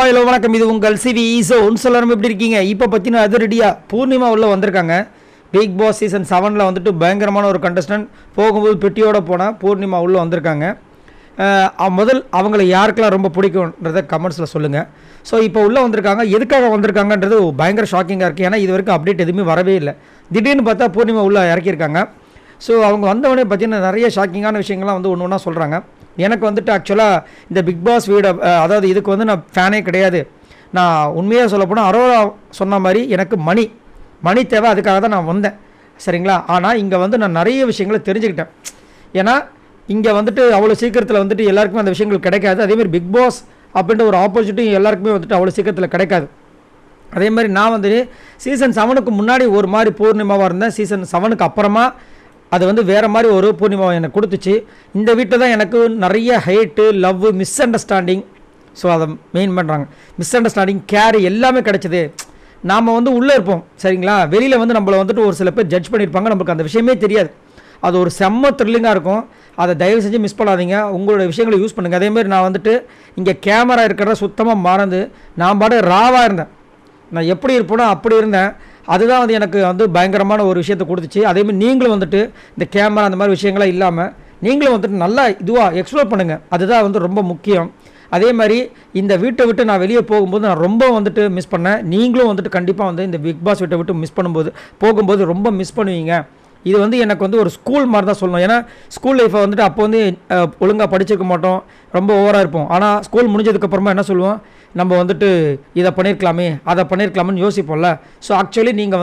Hello வணக்கம். இது உங்கள் சிவி ஒன்செல்லாம் எப்படி இருக்கீங்க? இப்போ பார்த்தீங்கன்னா அதிரடியாக பூர்ணிமா உள்ள வந்திருக்காங்க. பிக் பாஸ் சீசன் 7 வந்துட்டு பயங்கரமான ஒரு கண்டஸ்டன்ட் போகும்போது பெட்டியோடு போனால் பூர்ணிமா உள்ளே வந்திருக்காங்க. முதல் அவங்களை யாருக்கெல்லாம் ரொம்ப பிடிக்கும்ன்றத கமெண்ட்ஸில் சொல்லுங்கள். ஸோ இப்போ உள்ளே வந்திருக்காங்க. எதுக்காக வந்திருக்காங்கன்றது பயங்கர ஷாக்கிங்காக இருக்குது. ஏன்னா இது வரைக்கும் அப்டேட் எதுவுமே வரவே இல்லை. திடீர்னு பார்த்தா பூர்ணிமா உள்ளே இறக்கியிருக்காங்க. ஸோ அவங்க வந்தவொடனே பார்த்தீங்கன்னா நிறைய ஷாக்கிங்கான விஷயங்கள்லாம் ஒன்று ஒன்றா சொல்கிறாங்க. எனக்கு வந்துட்டு ஆக்சுவலாக இந்த பிக் பாஸ் வீடு, அதாவது இதுக்கு நான் ஃபேனே கிடையாது. நான் உண்மையாக சொல்லப்போனால் அரோரா சொன்ன மாதிரி எனக்கு மணி தேவை, அதுக்காக தான் நான் வந்தேன். சரிங்களா? ஆனால் இங்கே நான் நிறைய விஷயங்களை தெரிஞ்சுக்கிட்டேன். ஏன்னா இங்கே அவ்வளோ சீக்கிரத்தில் எல்லாருக்குமே அந்த விஷயங்கள் கிடைக்காது. அதேமாதிரி பிக் பாஸ் அப்படின்ற ஒரு ஆப்பர்ச்சுனிட்டி எல்லாருக்குமே அவ்வளோ சீக்கிரத்தில் கிடைக்காது. அதே மாதிரி நான் சீசன் 7க்கு முன்னாடி ஒரு மாதிரி பூர்ணிமாவாக இருந்தேன். சீசன் 7க்கு அப்புறமா அது வேறு மாதிரி ஒரு பூர்ணிமாவை எனக்கு கொடுத்துச்சு. இந்த வீட்டில் தான் எனக்கு நிறைய hat, love, miss understanding, so அதை மெயின் பண்ணுறாங்க. மிஸ் அண்டர்ஸ்டாண்டிங், கேர் எல்லாமே கிடச்சிது. நாம் உள்ளே இருப்போம். சரிங்களா? வெளியில் நம்மளை ஒரு சில பேர் ஜட்ஜ் பண்ணியிருப்பாங்க. நம்மளுக்கு அந்த விஷயமே தெரியாது. அது ஒரு செம்ம த்ரில்லிங்காக இருக்கும். அதை தயவு செஞ்சு மிஸ் பண்ணாதீங்க. உங்களோட விஷயங்களை யூஸ் பண்ணுங்கள். அதேமாதிரி நான் இங்கே கேமரா இருக்கிறத சுத்தமாக மறந்து நான் பாட்டு ராவாக இருந்தேன். நான் எப்படி இருப்பேனோ அப்படி இருந்தேன். அதுதான் எனக்கு பயங்கரமான ஒரு விஷயத்தை கொடுத்துச்சு. அதேமாதிரி நீங்களும் இந்த கேமரா அந்த மாதிரி விஷயங்கள்லாம் இல்லாமல் நீங்களும் நல்லா இதுவாக எக்ஸ்ப்ளோர் பண்ணுங்கள். அதுதான் ரொம்ப முக்கியம். அதே மாதிரி இந்த வீட்டை விட்டு நான் வெளியே போகும்போது நான் ரொம்ப மிஸ் பண்ணேன். நீங்களும் கண்டிப்பாக இந்த பிக் பாஸ் வீட்டை விட்டு மிஸ் பண்ணும்போது போகும்போது ரொம்ப மிஸ் பண்ணுவீங்க. இது எனக்கு ஒரு ஸ்கூல் மாதிரி தான் சொல்லணும். ஏன்னா ஸ்கூல் லைஃப்பை அப்போ ஒழுங்காக படிச்சிருக்க மாட்டோம், ரொம்ப ஓவராக இருப்போம். ஆனால் ஸ்கூல் முடிஞ்சதுக்கப்புறமா என்ன சொல்லுவோம், நம்ம இதை பண்ணியிருக்கலாமே அதை பண்ணியிருக்கலாமேன்னு யோசிப்போம்ல. ஸோ ஆக்சுவலி நீங்கள்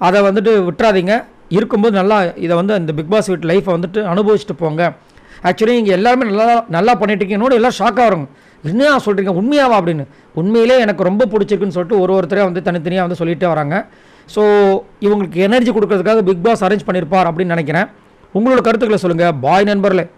அதை விட்டுறாதீங்க. இருக்கும்போது நல்லா இதை இந்த பிக் பாஸ் வீட்டு லைஃப்பை அனுபவிச்சுட்டு போங்க. ஆக்சுவலி நீங்கள் எல்லாருமே நல்லா பண்ணிட்டுருக்கீங்கன்னு எல்லாம் ஷாக்காக வரும். என்ன சொல்கிறீங்க, உண்மையாவா அப்படின்னு. உண்மையிலே எனக்கு ரொம்ப பிடிச்சிருக்குன்னு சொல்லிட்டு ஒருத்தரே தனித்தனியாக சொல்லிகிட்டே வராங்க. ஸோ இவங்களுக்கு எனர்ஜி கொடுக்கறதுக்காக பிக் பாஸ் அரேஞ்ச் பண்ணியிருப்பார் அப்படின்னு நினைக்கிறேன். உங்களோட கருத்துக்களை சொல்லுங்கள். பாய் நண்பர்களே.